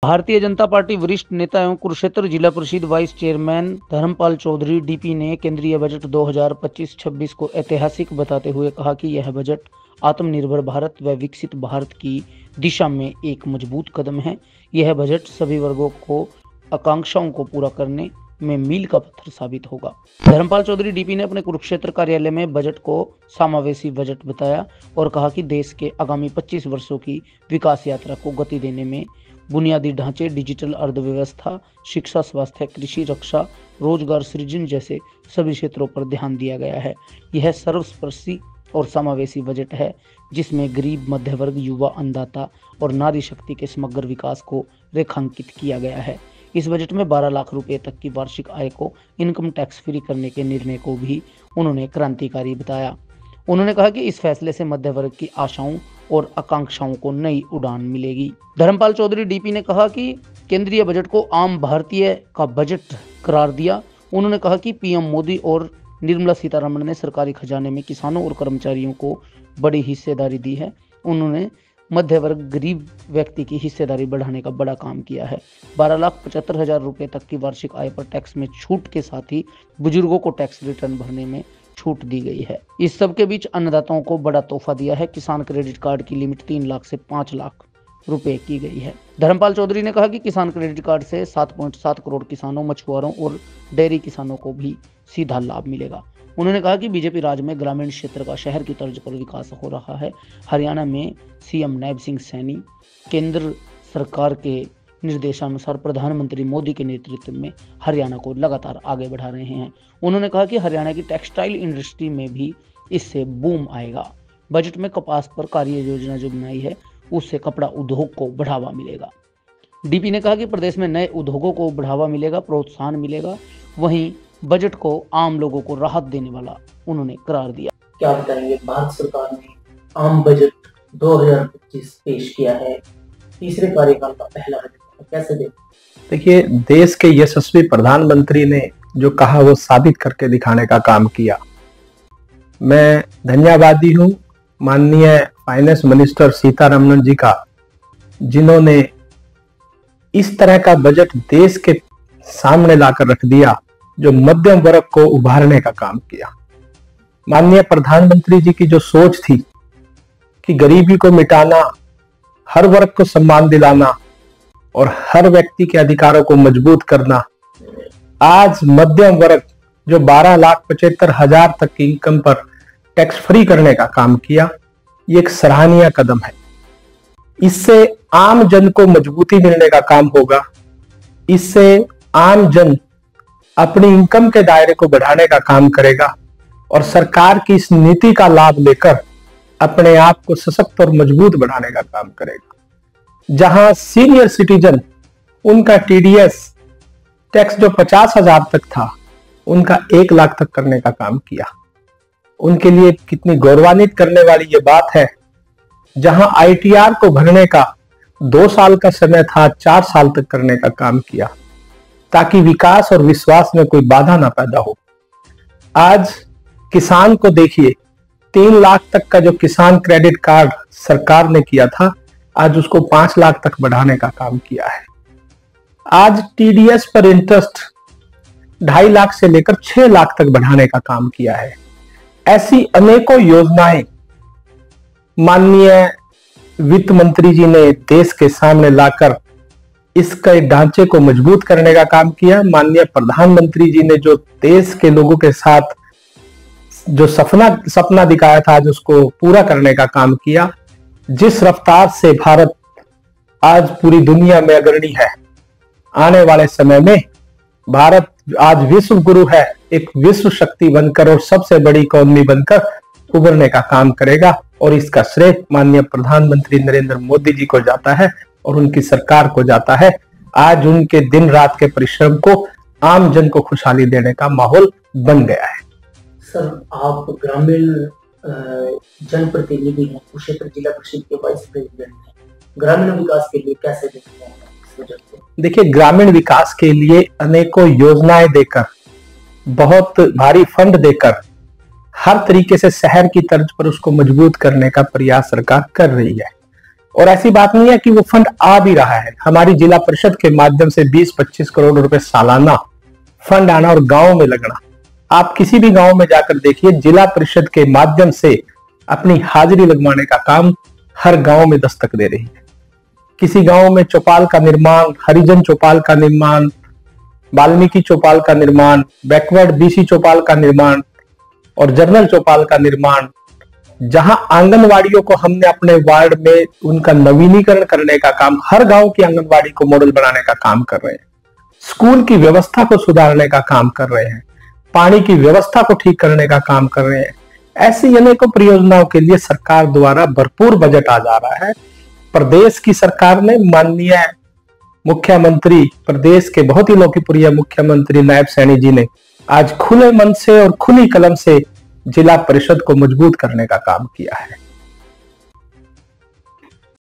Bharatiya Janata party वरिष्ठ नेता एवं कुरुक्षेत्र जिला परिषद vice chairman Dharampal Chaudhary DP ने केंद्रीय बजट 2025-26 को ऐतिहासिक बताते हुए कहा कि यह बजट आत्मनिर्भर भारत व विकसित भारत की दिशा में एक मजबूत कदम है। यह बजट सभी वर्गों को आकांक्षाओं को पूरा करने में मील का पत्थर साबित होगा। धर्मपाल चौधरी डीपी ने अपने कुरुक्षेत्र कार्यालय में बजट को समावेशी बजट बताया और कहा कि देश के आगामी 25 वर्षों की विकास यात्रा को गति देने में बुनियादी ढांचे, डिजिटल अर्थव्यवस्था, शिक्षा, स्वास्थ्य, कृषि, रक्षा, रोजगार सृजन जैसे सभी क्षेत्रों पर ध्यान दिया गया है। यह सर्वस्पर्शी और समावेशी बजट है जिसमें गरीब, मध्य वर्ग, युवा, अन्नदाता और नारी शक्ति के समग्र विकास को रेखांकित किया गया है। इस बजट में 12 लाख रुपए तक की वार्षिक आय को इनकम टैक्स फ्री करने के निर्णय को भी उन्होंने क्रांतिकारी बताया। उन्होंने कहा कि इस फैसले से मध्य वर्ग की आशाओं और आकांक्षाओं को नई उड़ान मिलेगी। धर्मपाल चौधरी डीपी ने कहा कि केंद्रीय बजट को आम भारतीय का बजट करार दिया। उन्होंने कहा कि पीएम मोदी और निर्मला सीतारमण ने सरकारी खजाने में किसानों और कर्मचारियों को बड़ी हिस्सेदारी दी है। उन्होंने मध्य वर्ग, गरीब व्यक्ति की हिस्सेदारी बढ़ाने का बड़ा काम किया है। 12,75,000 रुपए तक की वार्षिक आय पर टैक्स में छूट के साथ ही बुजुर्गों को टैक्स रिटर्न भरने में छूट दी गई है। इस सब के बीच अन्नदाताओं को बड़ा तोहफा दिया है। किसान क्रेडिट कार्ड की लिमिट 3 लाख से 5 लाख रुपए की गई है। धर्मपाल चौधरी ने कहा कि किसान क्रेडिट कार्ड से 7.7 करोड़ किसानों, मछुआरों और डेयरी किसानों को भी सीधा लाभ मिलेगा। उन्होंने कहा कि बीजेपी राज में ग्रामीण क्षेत्र का शहर की तर्ज पर विकास हो रहा है। हरियाणा में सीएम नैब सिंह सैनी केंद्र सरकार के निर्देशानुसार प्रधानमंत्री मोदी के नेतृत्व में हरियाणा को लगातार आगे बढ़ा रहे हैं। उन्होंने कहा कि हरियाणा की टेक्सटाइल इंडस्ट्री में भी इससे बूम आएगा। बजट में कपास पर कार्य योजना जो बनाई है उससे कपड़ा उद्योग को बढ़ावा मिलेगा। डीपी ने कहा कि प्रदेश में नए उद्योगों को बढ़ावा मिलेगा, प्रोत्साहन मिलेगा। वहीं बजट को आम लोगों को राहत देने वाला उन्होंने करार दिया। क्या बताएंगे, भारत सरकार ने आम बजट 2025 पेश किया है, तीसरे कार्यकाल का पहला बजट, कैसे देखिए, देश के यशस्वी प्रधानमंत्री ने जो कहा वो साबित करके दिखाने का काम किया। मैं धन्यवादी हूँ माननीय फाइनेंस मिनिस्टर सीतारमण जी का, जिन्होंने इस तरह का बजट देश के सामने लाकर रख दिया जो मध्यम वर्ग को उभारने का काम किया। माननीय प्रधानमंत्री जी की जो सोच थी कि गरीबी को मिटाना, हर वर्ग को सम्मान दिलाना और हर व्यक्ति के अधिकारों को मजबूत करना, आज मध्यम वर्ग जो 12,75,000 तक की इनकम पर टैक्स फ्री करने का काम किया, ये एक सराहनीय कदम है। इससे आम जन को मजबूती मिलने का काम होगा। इससे आम जन अपनी इनकम के दायरे को बढ़ाने का काम करेगा और सरकार की इस नीति का लाभ लेकर अपने आप को सशक्त और मजबूत बनाने का काम करेगा। जहां सीनियर सिटीजन, उनका टीडीएस टैक्स जो 50,000 तक था, उनका 1 लाख तक करने का काम किया। उनके लिए कितनी गौरवान्वित करने वाली ये बात है। जहां आईटीआर को भरने का 2 साल का समय था, 4 साल तक करने का काम किया, ताकि विकास और विश्वास में कोई बाधा ना पैदा हो। आज किसान को देखिए, 3 लाख तक का जो किसान क्रेडिट कार्ड सरकार ने किया था, आज उसको 5 लाख तक बढ़ाने का काम किया है। आज टीडीएस पर इंटरेस्ट 2.5 लाख से लेकर 6 लाख तक बढ़ाने का काम किया है। ऐसी अनेकों योजनाएं माननीय वित्त मंत्री जी ने देश के सामने लाकर इसके ढांचे को मजबूत करने का काम किया। माननीय प्रधानमंत्री जी ने जो देश के लोगों के साथ जो सपना दिखाया था, आज उसको पूरा करने का काम किया। जिस रफ्तार से भारत आज पूरी दुनिया में अग्रणी है, आने वाले समय में भारत आज विश्व गुरु है, एक विश्व शक्ति बनकर और सबसे बड़ी इकोनॉमी बनकर उभरने का काम करेगा। और इसका श्रेय माननीय प्रधानमंत्री नरेंद्र मोदी जी को जाता है और उनकी सरकार को जाता है। आज उनके दिन रात के परिश्रम को आम जन को खुशहाली देने का माहौल बन गया है। सर, आप ग्रामीण जनप्रतिनिधि हैं, कुरुक्षेत्र जिला परिषद के वाइस प्रेसिडेंट हैं। ग्रामीण विकास के लिए कैसे देखते हैं इस वजह से? देखिए, ग्रामीण विकास के लिए अनेकों योजनाएं देकर, बहुत भारी फंड देकर, हर तरीके से शहर की तर्ज पर उसको मजबूत करने का प्रयास सरकार कर रही है। और ऐसी बात नहीं है कि वो फंड आ भी रहा है। हमारी जिला परिषद के माध्यम से 20-25 करोड़ रुपए सालाना फंड आना और गांव में लगना। आप किसी भी गांव में जाकर देखिए, जिला परिषद के माध्यम से अपनी हाजिरी लगवाने का काम हर गांव में दस्तक दे रही है। किसी गांव में चौपाल का निर्माण, हरिजन चौपाल का निर्माण, वाल्मीकि चौपाल का निर्माण, बैकवर्ड बीसी चौपाल का निर्माण और जनरल चौपाल का निर्माण, जहां आंगनवाड़ियों को हमने अपने वार्ड में उनका नवीनीकरण करने का काम, हर गांव की आंगनवाड़ी को मॉडल बनाने का काम कर रहे हैं, स्कूल की व्यवस्था को सुधारने का काम कर रहे हैं, पानी की व्यवस्था को ठीक करने का काम कर रहे हैं। ऐसी अनेकों परियोजनाओं के लिए सरकार द्वारा भरपूर बजट आ जा रहा है। प्रदेश की सरकार ने माननीय मुख्यमंत्री, प्रदेश के बहुत ही लोकप्रिय मुख्यमंत्री नायब सैनी जी ने आज खुले मन से और खुली कलम से जिला परिषद को मजबूत करने का काम किया है।